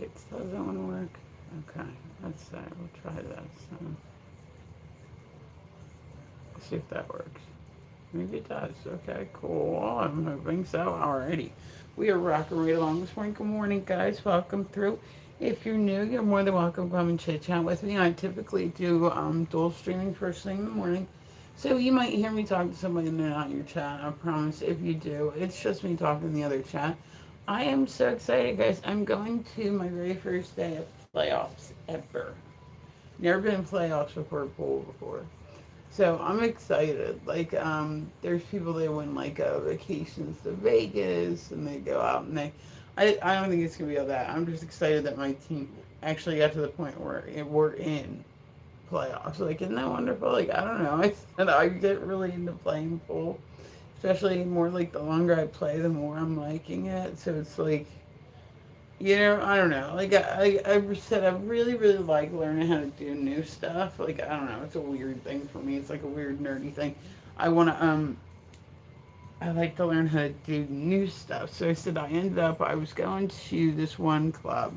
It doesn't want to work. Okay, let's say we'll try this. See if that works. Maybe it does. Okay, cool. I'm hoping so. Alrighty. We are rocking right along this morning. Good morning, guys. Welcome through. If you're new, you're more than welcome to come and chit chat with me. I typically do dual streaming first thing in the morning. So you might hear me talk to somebody in and out your chat. I promise if you do, it's just me talking in the other chat. I am so excited, guys. I'm going to my very first day of playoffs ever. Never been in playoffs before pool before. So I'm excited. Like, there's people that win like vacations to Vegas, and they go out and I don't think it's gonna be all that. I'm just excited that my team actually got to the point where we're in playoffs. Like, isn't that wonderful? Like, I don't know. I said I get really into playing pool, especially more like the longer I play, the more I'm liking it. So it's like, I don't know. Like I said, I really, really like learning how to do new stuff. Like I don't know, it's a weird thing for me. It's like a weird nerdy thing. I wanna I like to learn how to do new stuff. So I said I ended up I was going to this one club.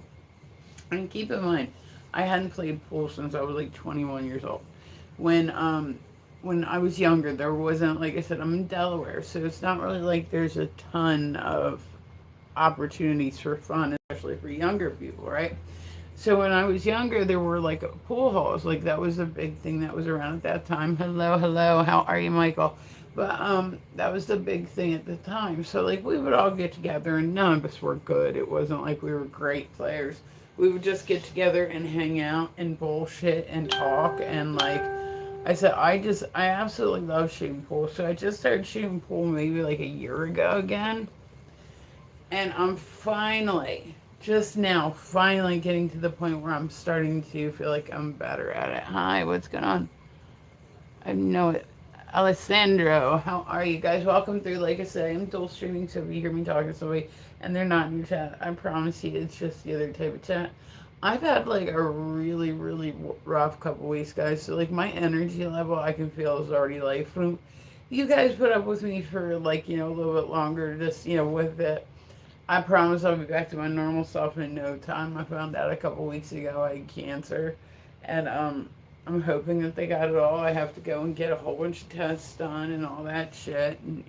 And keep in mind, I hadn't played pool since I was like 21 years old. When um when I was younger, there wasn't, like I said, I'm in Delaware, so it's not really like there's a ton of opportunities for fun, especially for younger people, right? So when I was younger, there were like pool halls. Like that was a big thing that was around at that time. Hello, hello. How are you, Michael? But that was the big thing at the time. So like we would all get together, and none of us were good. It wasn't like we were great players. We would just get together and hang out and bullshit and talk and like I said, I absolutely love shooting pool. So I just started shooting pool maybe like a year ago again, and I'm finally, just now, finally getting to the point where I'm starting to feel like I'm better at it. Hi, what's going on? I know it. Alessandro, how are you guys? Welcome through. Like I said, I'm dual streaming, so if you hear me talking to somebody and they're not in your chat, I promise you it's just the other type of chat. I've had like a really, really rough couple weeks, guys. So, like, my energy level I can feel is already like, you guys put up with me for like, a little bit longer, just, with it. I promise I'll be back to my normal self in no time. I found out a couple weeks ago I had cancer, and I'm hoping that they got it all. I have to go and get a whole bunch of tests done and all that shit, and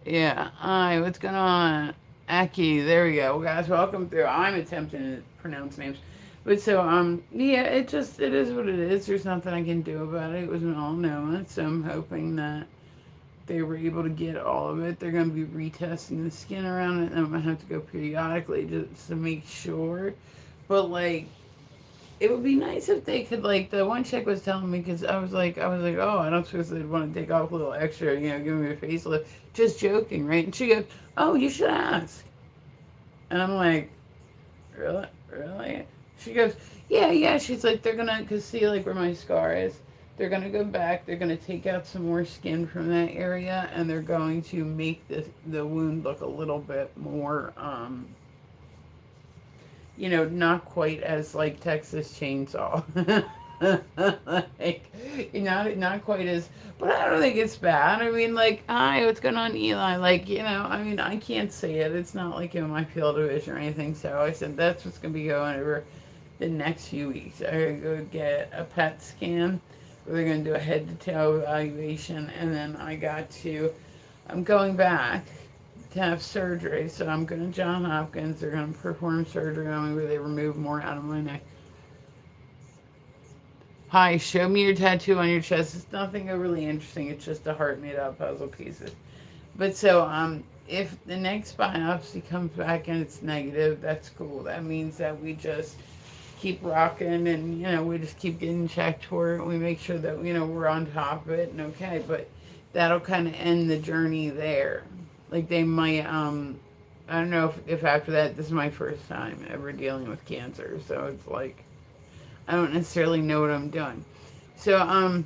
yeah. Hi, what's going on? Aki, there we go, guys. Welcome through. I'm attempting to pronounce names, but so yeah, it is what it is. There's nothing I can do about it. It was melanoma, so I'm hoping that they were able to get all of it. They're going to be retesting the skin around it, and I'm going to have to go periodically just to make sure. But, like, it would be nice if they could, like, the one chick was telling me, because I was like, oh, I don't suppose they'd want to take off a little extra, give me a facelift. Just joking, right? And she goes, oh, you should ask. And I'm like, really? Really? She goes, yeah, yeah. She's like, they're gonna, cause see like where my scar is. They're gonna go back. They're gonna take out some more skin from that area, and they're going to make the wound look a little bit more, not quite as like Texas Chainsaw. Like, not quite as, but I don't think it's bad. I mean, like, hi, what's going on, Eli? Like, I mean, I can't say it. It's not like in my field of vision or anything. So I said that's what's gonna be going over the next few weeks. I gotta go get a PET scan. Where they're gonna do a head to toe evaluation, and then I'm going back to have surgery. So I'm going to John Hopkins. They're going to perform surgery on me where they remove more out of my neck. Hi, show me your tattoo on your chest. It's nothing overly interesting. It's just a heart made out of puzzle pieces. But so, if the next biopsy comes back and it's negative, that's cool. That means that we just keep rocking, and we just keep getting checked for it. We make sure that we're on top of it and okay. But that'll kind of end the journey there. Like they might, I don't know if after that, this is my first time ever dealing with cancer, so it's like I don't necessarily know what I'm doing. So and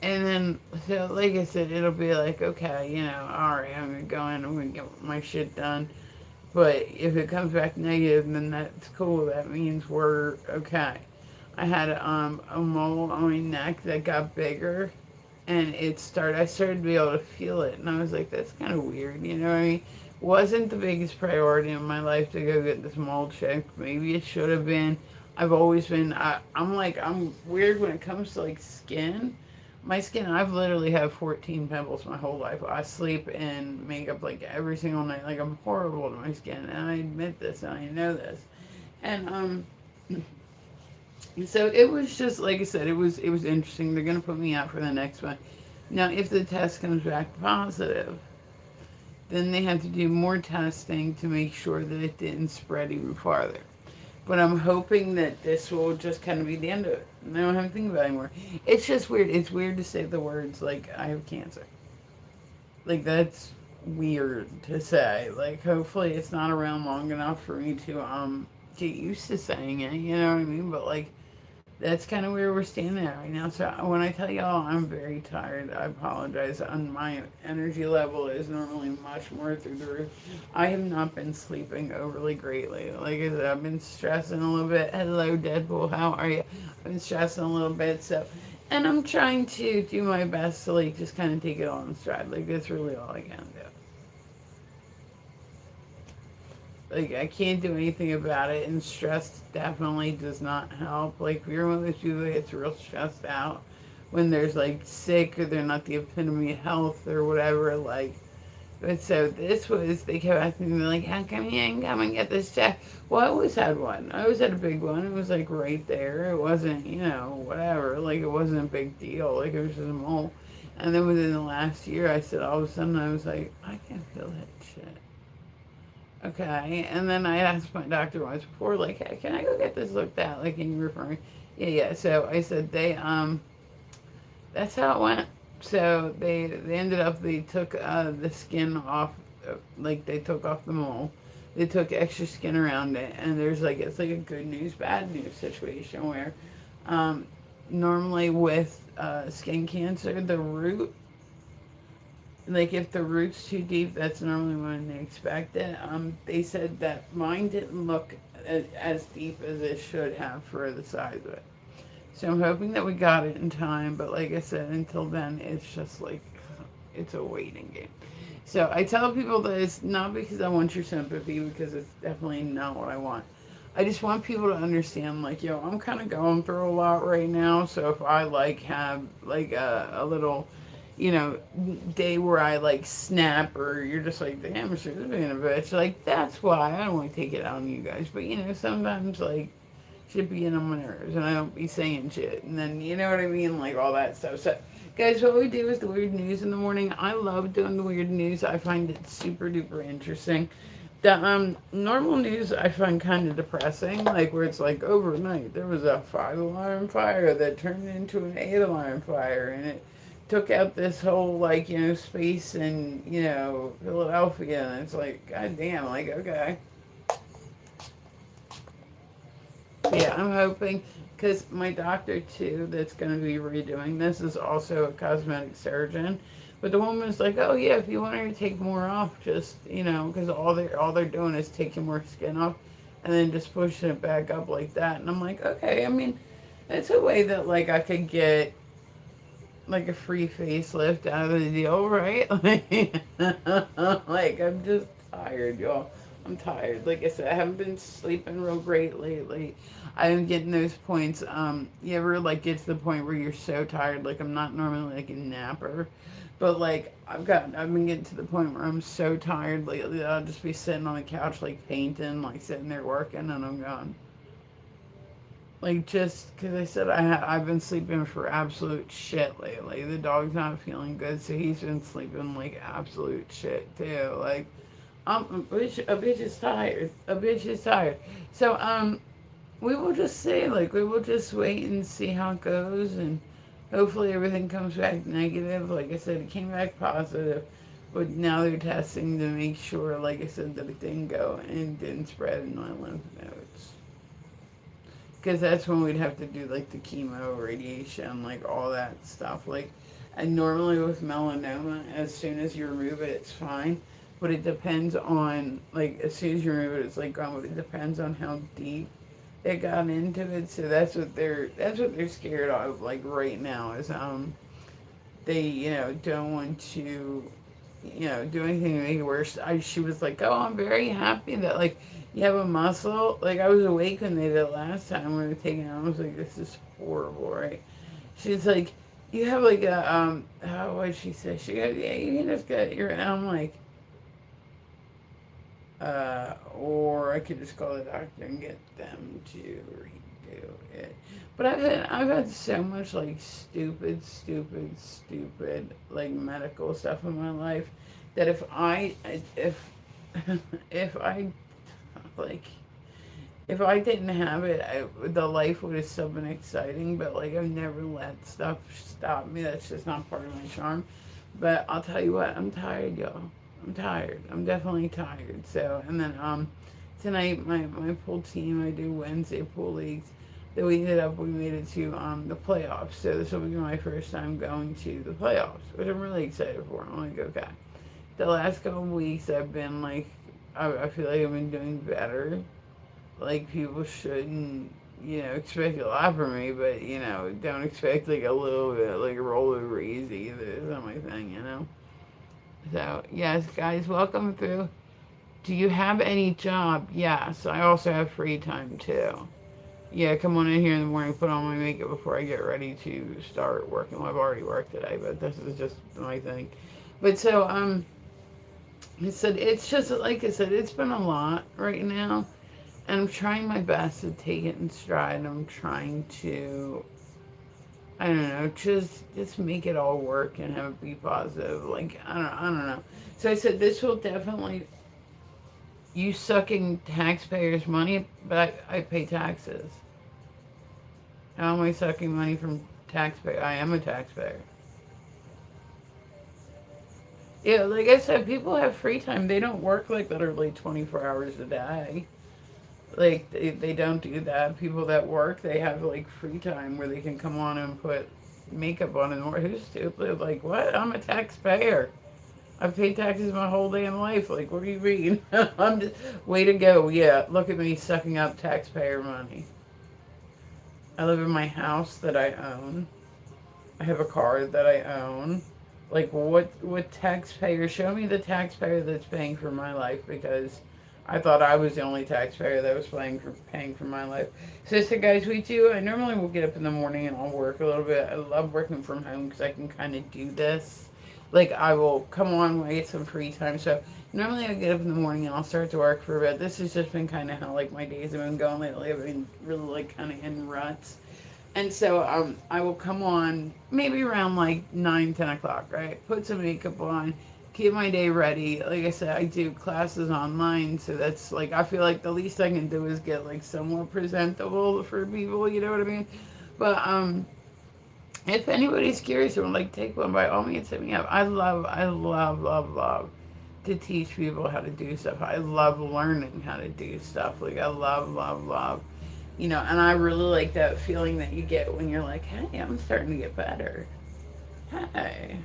then, so like I said, it'll be like, okay, all right, I'm gonna go in, I'm gonna get my shit done. But if it comes back negative, then that's cool. That means we're okay. I had a mole on my neck that got bigger, and I started to be able to feel it, and I was like, that's kind of weird, you know what I mean? Wasn't the biggest priority in my life to go get this mole checked. Maybe it should have been. I've always been. I'm weird when it comes to like skin. My skin, I've literally had 14 pimples my whole life. I sleep in makeup like every single night. Like I'm horrible to my skin, and I admit this, and I know this. And so it was just like I said, it was interesting. They're gonna put me out for the next one. Now, if the test comes back positive, then they have to do more testing to make sure that it didn't spread even farther. But I'm hoping that this will just kind of be the end of it. I don't have to think about it anymore. It's just weird. It's weird to say the words like I have cancer. Like that's weird to say. Like hopefully it's not around long enough for me to get used to saying it. You know what I mean? But like that's kind of where we're standing at right now. So when I tell y'all I'm very tired, I apologize. On my energy level is normally much more through the roof. I have not been sleeping overly greatly. Like I said, I've been stressing a little bit. Hello, Deadpool. How are you? I've been stressing a little bit. So, and I'm trying to do my best to like just kind of take it all in stride. Like that's really all I can do. Like I can't do anything about it, and stress definitely does not help. Like if you're one of those people that gets real stressed out when there's like sick or they're not the epitome of health or whatever, like but so this was they kept asking me like, how come you didn't come and get this check? Well, I always had one. I always had a big one. It was like right there. It wasn't, whatever. Like it wasn't a big deal. Like it was just a mole. And then within the last year I said all of a sudden I was like, I can feel that shit. Okay, and then I asked my doctor once before, like, hey, can I go get this looked at? Like, can you refer me? Yeah, yeah. So I said that's how it went. So they ended up they took the skin off, like they took off the mole. They took extra skin around it, and there's like it's like a good news bad news situation where, um, normally with skin cancer, the root like if the root's too deep, that's normally when they expect it. They said that mine didn't look as deep as it should have for the size of it. So I'm hoping that we got it in time. But like I said, until then, it's just like it's a waiting game. So I tell people that it's not because I want your sympathy, because it's definitely not what I want. I just want people to understand, like, yo, I'm kind of going through a lot right now. So if I like have like a little day where I like snap or you're just like, damn, she's being a bitch. Like, that's why I don't want to take it out on you guys. But, sometimes like shit be getting on my nerves and I don't be saying shit. And then, you know what I mean? Like all that stuff. So, guys, what we do is the weird news in the morning. I love doing the weird news. I find it super duper interesting. The normal news I find kind of depressing, like where it's like overnight there was a 5 alarm fire that turned into an 8 alarm fire, and it took out this whole like space in Philadelphia, and it's like god damn, like okay, yeah, I'm hoping because my doctor too that's going to be redoing this is also a cosmetic surgeon. But the woman's like, oh yeah, if you want her to take more off, just because all they're doing is taking more skin off, and then just pushing it back up like that. And I'm like, okay, I mean, that's a way that like I could get like a free facelift out of the deal, right? Like I'm just tired, y'all. I'm tired. Like I said, I haven't been sleeping real great lately. I'm getting those points. You ever like get to the point where you're so tired? Like I'm not normally like a napper, but like I've been getting to the point where I'm so tired lately that I'll just be sitting on the couch like painting, like sitting there working, and I'm gone. Like just because I said I've been sleeping for absolute shit lately. The dog's not feeling good, so he's been sleeping like absolute shit too. Like a bitch is tired. A bitch is tired. So we will just see. Like we will just wait and see how it goes, and hopefully everything comes back negative. Like I said, it came back positive, but now they're testing to make sure, like I said, that it didn't go and didn't spread in my lymph nodes. Because that's when we'd have to do like the chemo, radiation, like all that stuff. Like, and normally with melanoma, as soon as you remove it, it's fine. But it depends on, like, as soon as you remove it, it's like gone. But it depends on how deep it got into it. So that's what they're scared of. Like right now is they don't want to. do anything to make it worse. She was like, "Oh, I'm very happy that like you have a muscle." Like I was awake when they did it last time we were taking it. I was like, "This is horrible, right?" She's like, "You have like a what did she say?" She goes, "Yeah, you can just get your." And I'm like, or I could just call the doctor and get them to redo it. But I've had so much like stupid like medical stuff in my life that if if I like if I didn't have it, the life would have still been exciting. But like I've never let stuff stop me. That's just not part of my charm. But I'll tell you what, I'm tired, y'all. I'm tired. I'm definitely tired. So and then tonight my pool team, I do Wednesday pool leagues. Then we made it to the playoffs. So this will be my first time going to the playoffs, which I'm really excited for. I'm like, okay. The last couple of weeks I've been like I feel like I've been doing better. Like people shouldn't, expect a lot from me, but don't expect like a little bit, like a roll over easy either. It's not my thing. So yes, guys, welcome through. Do you have any job? Yes, I also have free time too. Yeah, come on in here in the morning, put on my makeup before I get ready to start working. Well, I've already worked today, but this is just my thing. But so I said it's just like I said, it's been a lot right now. And I'm trying my best to take it in stride. I'm trying to, I don't know, just make it all work and have it be positive. Like I don't know. So I said this will definitely you sucking taxpayers' money, but I pay taxes. How am I sucking money from taxpayer? I am a taxpayer. Yeah, like I said, people have free time. They don't work like literally 24 hours a day. Like they don't do that. People that work, they have like free time where they can come on and put makeup on and more. Who's stupid? Like what? I'm a taxpayer. I've paid taxes my whole damn life. Like what do you mean? I'm just way to go. Yeah, look at me sucking up taxpayer money. I live in my house that I own. I have a car that I own. Like what taxpayer? Show me the taxpayer that's paying for my life because I thought I was the only taxpayer that was paying for my life. So, guys, we do. I normally will get up in the morning and I'll work a little bit. I love working from home because I can kind of do this. Like I will come on when I get some free time. So normally I get up in the morning and I'll start to work for a bit. This has just been kind of how like my days have been going lately. I've been really like kind of in ruts. And so I will come on maybe around like 9, 10 o'clock, right? Put some makeup on, get my day ready. Like I said, I do classes online, so that's like I feel like the least I can do is get like somewhat presentable for people. You know what I mean? But if anybody's curious and would like take one, by all means, hit me up. I love to teach people how to do stuff. I love learning how to do stuff. Like I love. And I really like that feeling that you get when you're like, hey, I'm starting to get better. Hey,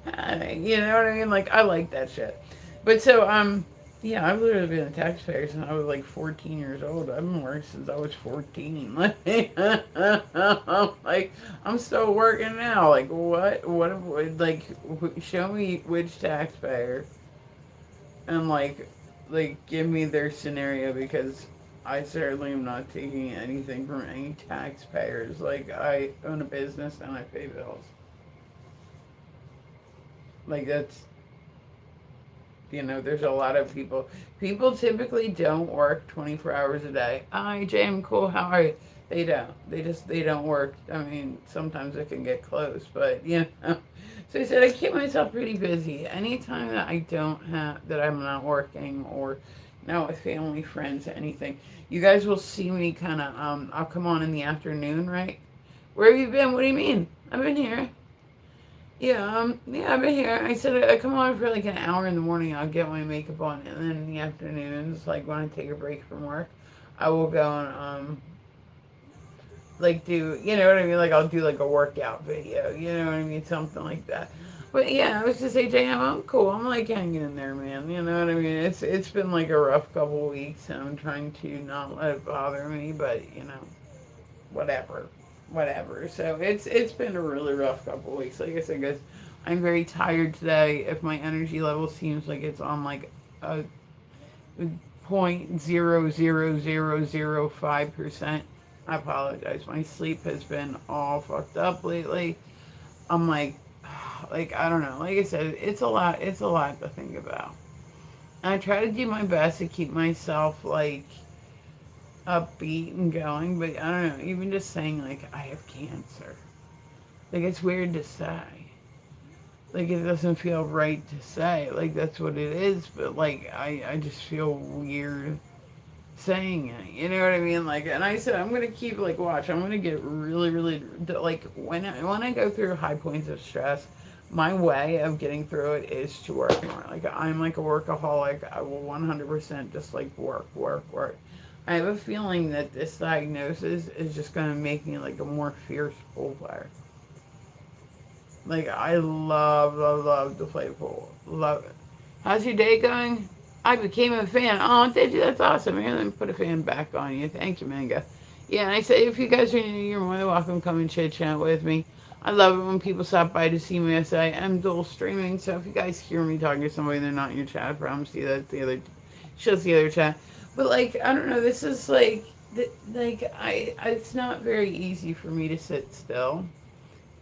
hey, you know what I mean? Like, I like that shit. But so, yeah, I've literally been a taxpayer since I was like 14 years old. I've been working since I was 14. Like, I'm still working now. Like, like, show me which taxpayer and give me their scenario because I certainly am not taking anything from any taxpayers. Like I own a business and I pay bills. Like that's there's a lot of people. People typically don't work 24 hours a day. Hi, Jay, I'm cool. How are you? They don't. They don't work. I mean, sometimes it can get close, but So I said I keep myself pretty busy. Anytime that I don't have that I'm not working or not with family, friends, anything. You guys will see me kind of. I'll come on in the afternoon, right? Where have you been? What do you mean? I've been here. Yeah, I've been here. I said I come on for like an hour in the morning. I'll get my makeup on, and then in the afternoons, like when I take a break from work, I will go and like do what I mean? Like I'll do like a workout video. You know what I mean? Something like that. But yeah, I was just say, Jam, I'm cool. I'm like hanging in there, man. You know what I mean? It's been like a rough couple of weeks, and I'm trying to not let it bother me. But whatever. So it's been a really rough couple of weeks. Like I said, guys, I'm very tired today. If my energy level seems like it's on like a 0.00005%, I apologize. My sleep has been all fucked up lately. I'm like I don't know. Like I said, it's a lot. It's a lot to think about. And I try to do my best to keep myself like upbeat and going, but I don't know. Even just saying like I have cancer, like it's weird to say. Like it doesn't feel right to say. Like that's what it is, but like I just feel weird saying it. You know what I mean? Like, and I said I'm gonna keep like watch. I'm gonna get really, really like when I go through high points of stress. My way of getting through it is to work more. Like I'm like a workaholic. I will 100% just like work, work, work. I have a feeling that this diagnosis is just gonna make me like a more fierce pool player. Like I love, love, love to play pool. Love it. How's your day going? I became a fan. Oh, did you? That's awesome. Here, let me put a fan back on you. Thank you, Mango. Yeah, and I say if you guys are new, you're more than welcome to come and chit chat with me. I love it when people stop by to see me. I say I'm dual streaming, so if you guys hear me talking to somebody, they're not in your chat. I promise you that's the other. Shows the other chat. But like I don't know. This is like I. It's not very easy for me to sit still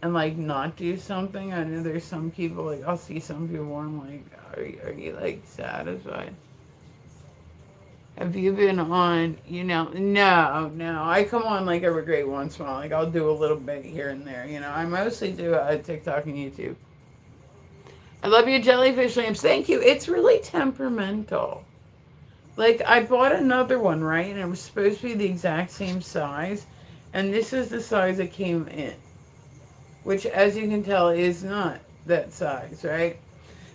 and like not do something. I know there's some people like I'll see some people and I'm like, are you like satisfied? Have you been on? No. I come on like every great once in a while. Like I'll do a little bit here and there. I mostly do TikTok and YouTube. I love your jellyfish lamps. Thank you. It's really temperamental. Like I bought another one, right? And it was supposed to be the exact same size, and this is the size it came in, which, as you can tell, is not that size, right?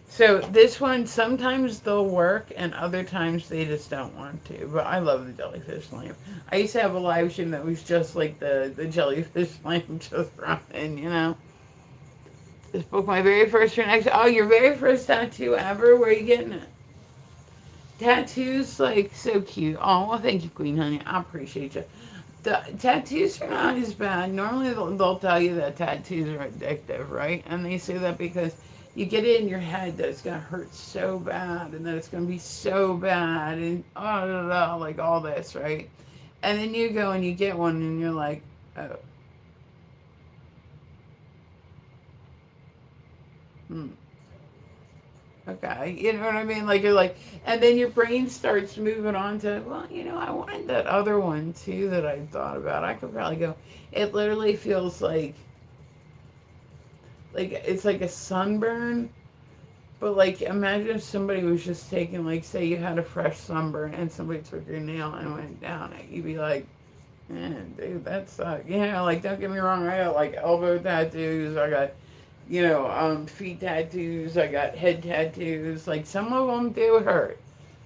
So this one, sometimes they'll work, and other times they just don't want to. But I love the jellyfish lamp. I used to have a live stream that was just like the jellyfish lamp just running. Just booked my very first for next. Oh, your very first tattoo ever? Where are you getting it? Tattoos, like, so cute. Oh, well, thank you, Queen Honey. I appreciate you. The tattoos are not as bad. Normally, they'll tell you that tattoos are addictive, right? And they say that because you get it in your head that it's going to hurt so bad and that it's going to be so bad and like all this, right? And then you go and you get one and you're like, oh, hmm. Okay, you know what I mean? Like you're like, and then your brain starts moving on to, well, I wanted that other one too that I thought about. I could probably go. It literally feels like it's like a sunburn, but like imagine if somebody was just taking, like, say you had a fresh sunburn and somebody took your nail and went down it, you'd be like, man, dude, that sucks. Like don't get me wrong, I got like elbow tattoos, I got feet tattoos. I got head tattoos. Like some of them do hurt.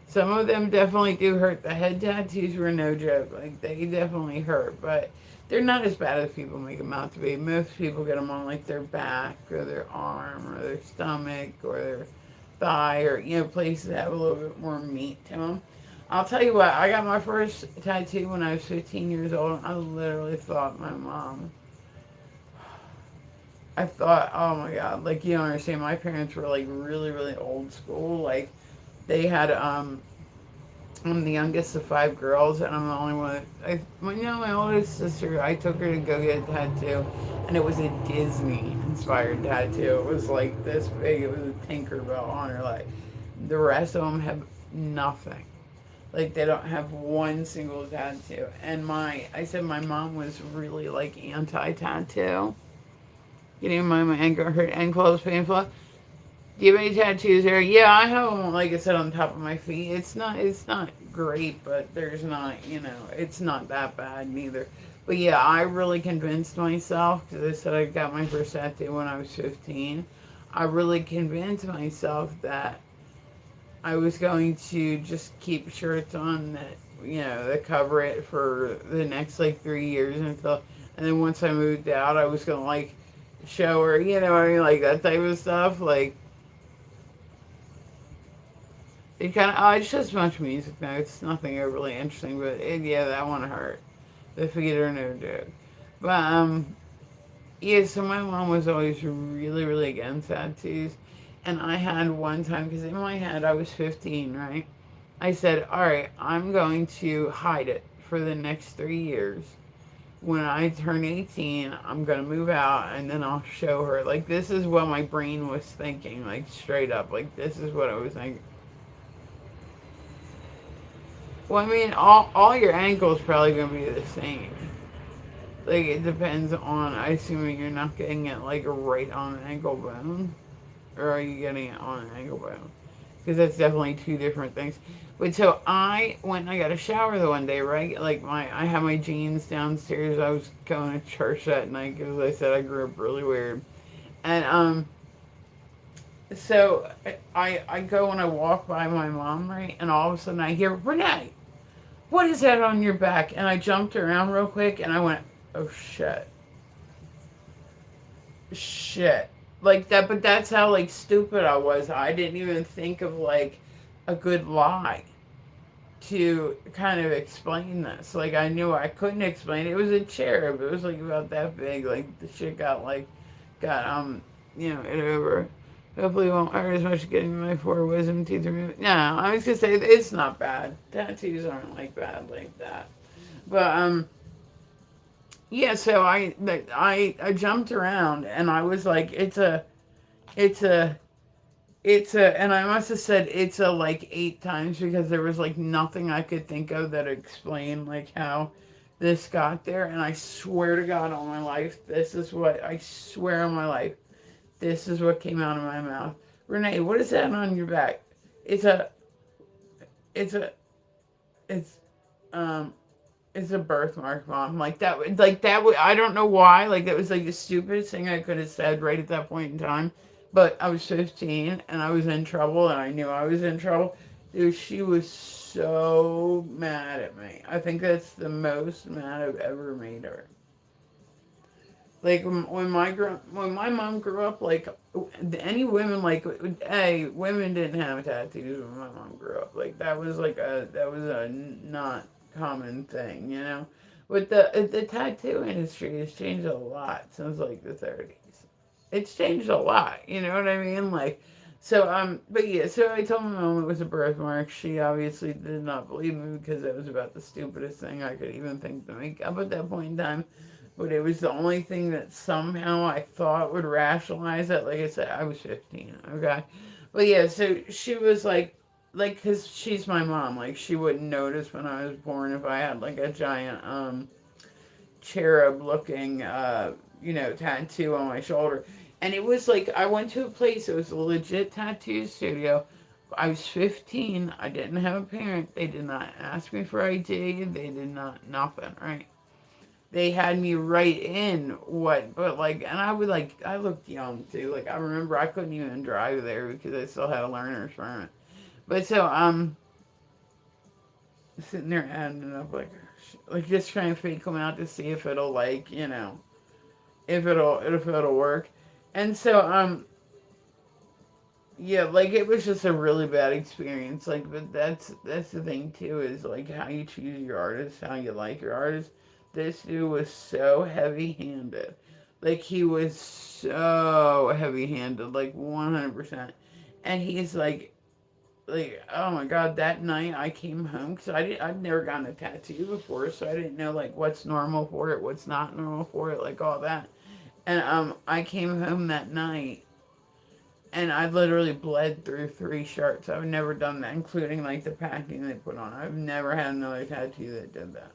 Some of them definitely do hurt. The head tattoos were no joke. Like they definitely hurt, but they're not as bad as people make them out to be. Most people get them on like their back or their arm or their stomach or their thigh or places that have a little bit more meat to them. I'll tell you what. I got my first tattoo when I was 15 years old. I literally thought my mom. I thought, oh my God, like you don't understand. My parents were like really, really old school. Like they had, I'm the youngest of five girls, and I'm the only one. My oldest sister, I took her to go get a tattoo, and it was a Disney inspired tattoo. It was like this big. It was a Tinkerbell on her. Like the rest of them have nothing. Like they don't have one single tattoo. And I said my mom was really like anti tattoo. Getting my ankle hurt, ankle is painful. Do you have any tattoos there? Yeah, I have them, like I said, on top of my feet. It's not great, but there's not, it's not that bad neither. But yeah, I really convinced myself, because I said I got my first tattoo when I was 15. I really convinced myself that I was going to just keep shirts on that cover it for the next like 3 years and then once I moved out, I was gonna like show her, what I mean, like that type of stuff. Like it kind of, it's just a bunch of music now. It's nothing overly interesting, but yeah, that one hurt. The feet are no joke. But Yeah, so my mom was always really, really against tattoos. And I had one time, because in my head I was 15, right? I said, all right, I'm going to hide it for the next 3 years. When I turn 18, I'm going to move out and then I'll show her. Like, this is what my brain was thinking, like, straight up. Like, this is what I was thinking. Well, I mean, all your ankles probably going to be the same. Like, it depends on, I assuming you're not getting it, like, right on an ankle bone. Or are you getting it on an ankle bone? Because that's definitely two different things. But so I went and I got a shower the one day, right? Like I had my jeans downstairs. I was going to church that night because I said I grew up really weird. And so I go and I walk by my mom, right? And all of a sudden I hear, Renee, what is that on your back? And I jumped around real quick and I went, oh shit, shit, like that. But that's how like stupid I was. I didn't even think of like a good lie to kind of explain this. Like I knew I couldn't explain it. It was a cherub. It was like about that big. Like the shit got it over. Hopefully it won't hurt as much getting my four wisdom teeth removed. No, I was gonna say it's not bad. Tattoos aren't like bad like that. But yeah. So I jumped around and I was like, it's a and I must have said it's a like 8 times because there was like nothing I could think of that explained like how this got there. And I swear to God on my life, this is what I swear on my life, this is what came out of my mouth. Renee, what is that on your back? It's a, it's a, it's, um, it's a birthmark, mom. Like that. I don't know why. Like that was like the stupidest thing I could have said right at that point in time. But I was 15 and I was in trouble, and I knew I was in trouble. Dude, she was so mad at me. I think that's the most mad I've ever made her. Like when my mom grew up, like any women, like hey, women didn't have tattoos when my mom grew up. Like that was a not common thing, you know. But the tattoo industry has changed a lot since like the 30s. It's changed a lot, you know what I mean? Like, so but yeah, so I told my mom it was a birthmark. She obviously did not believe me because it was about the stupidest thing I could even think to make up at that point in time. But it was the only thing that somehow I thought would rationalize it. Like I said, I was 15, okay? But yeah, so she was because she's my mom. Like, she wouldn't notice when I was born if I had, like, a giant, cherub looking, tattoo on my shoulder. And it was like, I went to a place, it was a legit tattoo studio. I was 15. I didn't have a parent. They did not ask me for ID. They did not, nothing, right? They had me write in but like, and I would like, I looked young too. Like, I remember I couldn't even drive there because I still had a learner's permit. But so, sitting there adding up like just trying to fake them out to see if it'll like, if it'll work. And so, yeah, like it was just a really bad experience. Like, but that's the thing too, is like how you choose your artists, how you like your artists. This dude was so heavy-handed. Like he was so heavy-handed, like 100%. And he's like oh my god, that night I came home because I'd never gotten a tattoo before, so I didn't know like what's normal for it, what's not normal for it, like all that. And I came home that night and I literally bled through 3 shirts. I've never done that, including like the packing they put on. I've never had another tattoo that did that.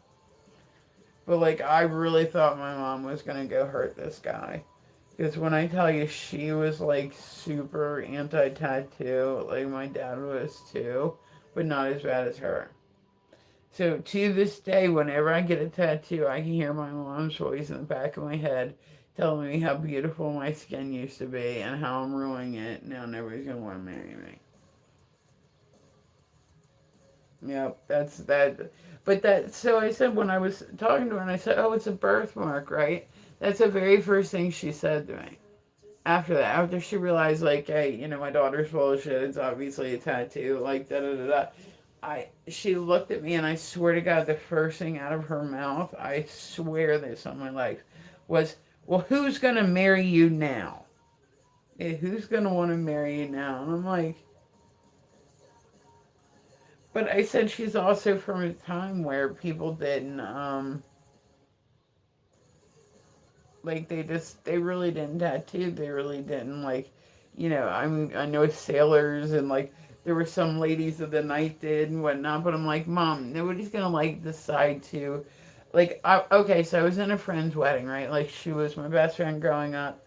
But like, I really thought my mom was gonna go hurt this guy. Because when I tell you she was like super anti tattoo, like my dad was too, but not as bad as her. So to this day, whenever I get a tattoo, I can hear my mom's voice in the back of my head telling me how beautiful my skin used to be and how I'm ruining it. Now nobody's gonna want to marry me. Yep, that's that. But that, so I said when I was talking to her, and I said, "Oh, it's a birthmark, right?" That's the very first thing she said to me. After that, after she realized, like, hey, my daughter's full of shit. It's obviously a tattoo, like da da da da. She looked at me, and I swear to God, the first thing out of her mouth, I swear this on my life, was, well, who's going to marry you now? Who's going to want to marry you now? And I'm like, but I said she's also from a time where people didn't, like they really didn't tattoo. They really didn't like, I know sailors and like there were some ladies of the night did and whatnot. But I'm like, Mom, nobody's gonna like decide to, like, okay. So I was in a friend's wedding, right? Like she was my best friend growing up.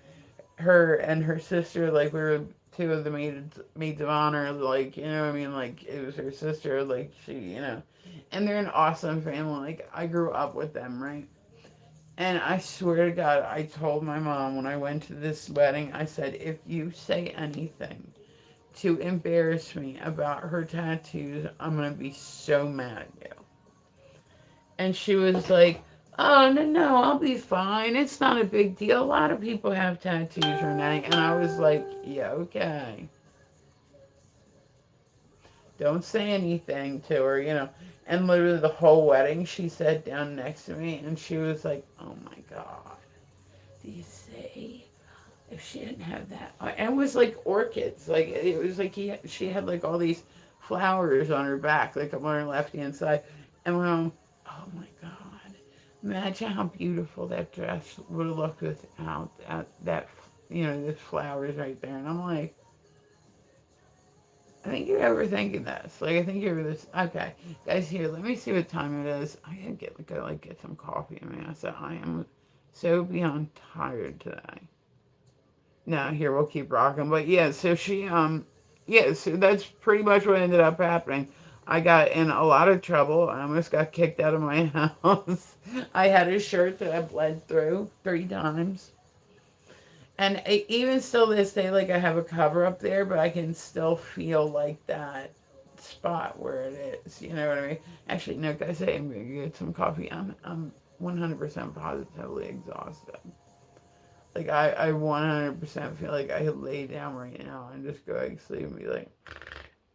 Her and her sister, like we were two of the maids of honor. Like what I mean, like it was her sister. Like she. And they're an awesome family. Like I grew up with them, right? And I swear to God, I told my mom when I went to this wedding, I said, if you say anything to embarrass me about her tattoos, I'm going to be so mad at you. And she was like, oh, no, no, I'll be fine. It's not a big deal. A lot of people have tattoos, Renee. And I was like, yeah, okay. Don't say anything to her. And literally the whole wedding, she sat down next to me and she was like, oh my God, do you see? If she didn't have that, and it was like orchids. Like it was like she had like all these flowers on her back, like on her left hand side. And when oh my God, imagine how beautiful that dress would have looked without that, the flowers right there. And I'm like, I think you're overthinking this. Like I think you're this. Okay, guys, here, let me see what time it is. I gotta get some coffee in me. I said I am so beyond tired today. No, here we'll keep rocking. But yeah, so yeah, so that's pretty much what ended up happening. I got in a lot of trouble. I almost got kicked out of my house. I had a shirt that I bled through 3 times. And even still this day, like I have a cover up there, but I can still feel like that spot where it is. You know what I mean? Actually, no, guys, I'm going to get some coffee. I'm 100% positively exhausted. Like I 100% feel like I could lay down right now and just go like sleep and be like,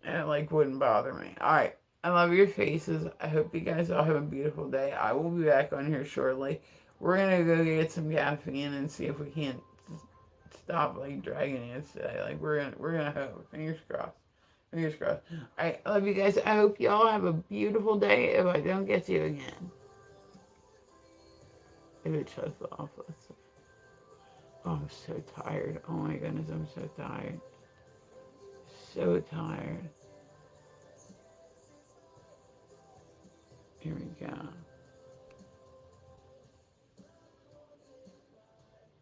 and it like wouldn't bother me. All right, I love your faces. I hope you guys all have a beautiful day. I will be back on here shortly. We're gonna go get some caffeine and see if we can't stop like dragging it today. Like we're gonna hope. Fingers crossed. Fingers crossed. All right, I love you guys. I hope you all have a beautiful day. If I don't get to you again, if it shuts off, let's see. Oh, I'm so tired. Oh my goodness, I'm so tired. So tired. Here we go.